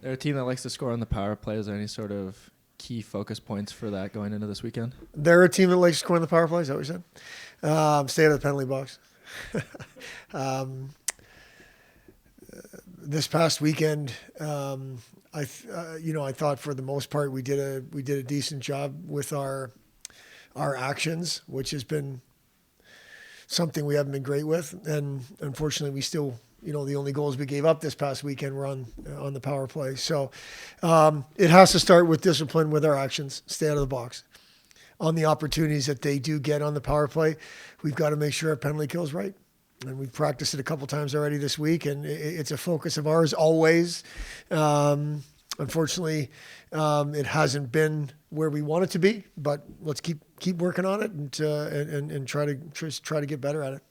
They're a team that likes to score on the power play. Is there any sort of key focus points for that going into this weekend? They're a team that likes to score on the power play. Is that what you said? Stay out of the penalty box. um, this past weekend, I thought for the most part we did a decent job with our actions, which has been something we haven't been great with, and unfortunately we still, the only goals we gave up this past weekend were on the power play. So it has to start with discipline with our actions. Stay out of the box. On the opportunities that they do get on the power play, we've got to make sure our penalty kill is right. And we've practiced it a couple times already this week, and it's a focus of ours always. Unfortunately, it hasn't been where we want it to be, but let's keep working on it and try to get better at it.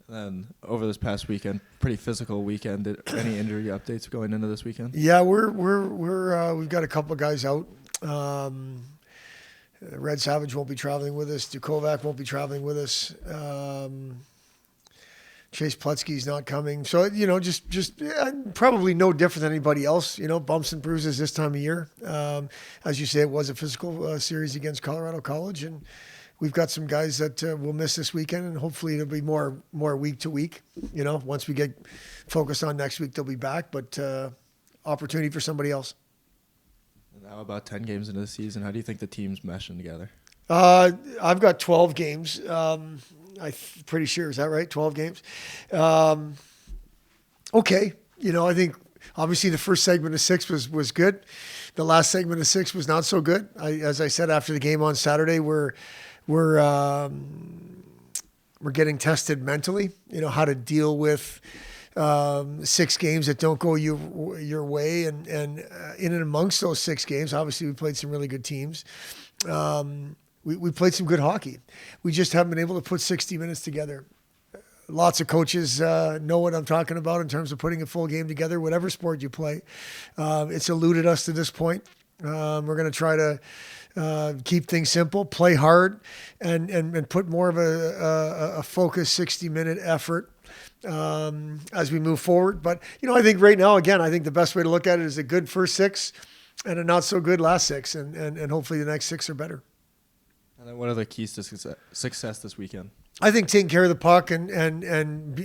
And then over this past weekend, pretty physical weekend. Any injury updates going into this weekend? Yeah, we've got a couple of guys out. Red Savage won't be traveling with us. Dukovac won't be traveling with us. Chase Plutsky's not coming. So, just probably no different than anybody else, bumps and bruises this time of year. As you say, it was a physical series against Colorado College, and we've got some guys that will miss this weekend, and hopefully it'll be more week to week. Once we get focused on next week, they'll be back, but opportunity for somebody else. Now about 10 games into the season, how do you think the team's meshing together? I've got 12 games. I'm pretty sure. Is that right? 12 games. Okay. I think obviously the first segment of 6 was good. The last segment of 6 was not so good. As I said after the game on Saturday, we're getting tested mentally. How to deal with 6 games that don't go your way, and in and amongst those 6 games, obviously we played some really good teams. We played some good hockey. We just haven't been able to put 60 minutes together. Lots of coaches know what I'm talking about in terms of putting a full game together, whatever sport you play. It's eluded us to this point. We're going to try to keep things simple, play hard, and put more of a focused 60-minute effort as we move forward. But, I think right now, again, I think the best way to look at it is a good first 6 and a not so good last 6, and hopefully the next 6 are better. And then what are the keys to success this weekend? I think taking care of the puck and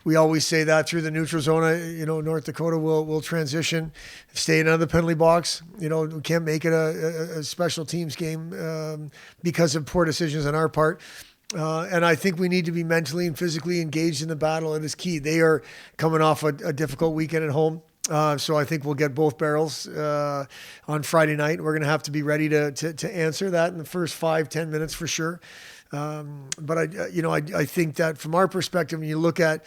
we always say that through the neutral zone, North Dakota will transition, staying out of the penalty box. We can't make it a special teams game because of poor decisions on our part. And I think we need to be mentally and physically engaged in the battle. It is key. They are coming off a difficult weekend at home. So I think we'll get both barrels on Friday night. We're going to have to be ready to answer that in the first 5-10 minutes for sure. But I think that from our perspective, when you look at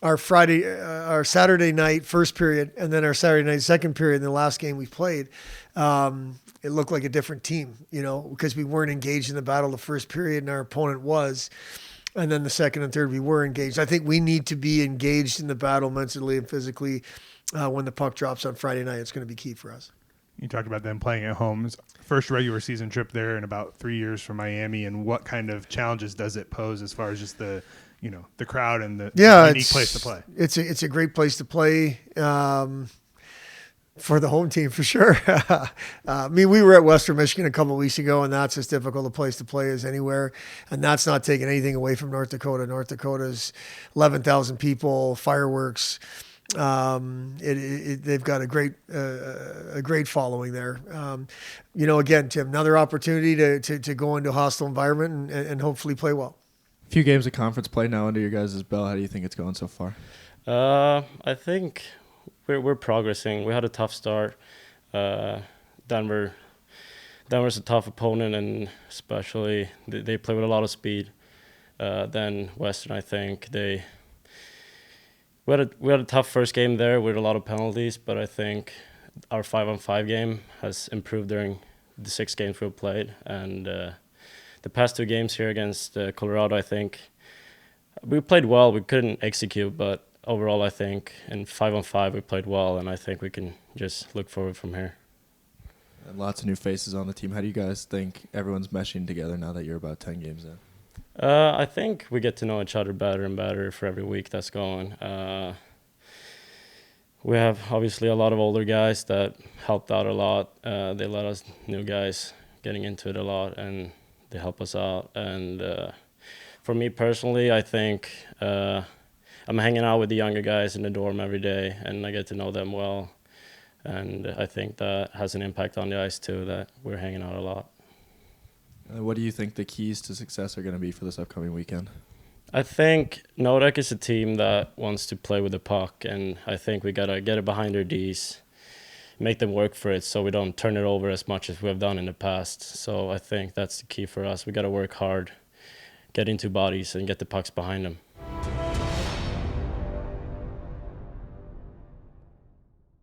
our Saturday night first period and then our Saturday night second period in the last game we played, it looked like a different team, because we weren't engaged in the battle the first period and our opponent was. And then the second and third, we were engaged. I think we need to be engaged in the battle mentally and physically when the puck drops on Friday night. It's going to be key for us. You talked about them playing at home. It's first regular season trip there in about 3 years from Miami. And what kind of challenges does it pose as far as just the crowd and the unique place to play? It's a great place to play. For the home team, for sure. We were at Western Michigan a couple of weeks ago, and that's as difficult a place to play as anywhere. And that's not taking anything away from North Dakota. North Dakota's 11,000 people, fireworks. They've got a great following there. Again, Tim, another opportunity to go into a hostile environment and hopefully play well. A few games of conference play now under your guys' belt. How do you think it's going so far? I think we're progressing. We had a tough start. Denver's a tough opponent, and especially they play with a lot of speed. Then Western, I think we had a tough first game there with a lot of penalties, but I think our 5-on-5 game has improved during the 6 games we've played, and the past 2 games here against Colorado, I think we played well. We couldn't execute, but overall, I think in 5-on-5 we played well, and I think we can just look forward from here. And lots of new faces on the team. How do you guys think everyone's meshing together now that you're about 10 games in? I think we get to know each other better and better for every week that's going. We have obviously a lot of older guys that helped out a lot. They let us new guys getting into it a lot, and they help us out. And for me personally, I think I'm hanging out with the younger guys in the dorm every day, and I get to know them well. And I think that has an impact on the ice too, that we're hanging out a lot. What do you think the keys to success are going to be for this upcoming weekend? I think Nordic is a team that wants to play with the puck, and I think we got to get it behind their Ds, make them work for it so we don't turn it over as much as we have done in the past. So I think that's the key for us. We got to work hard, get into bodies, and get the pucks behind them.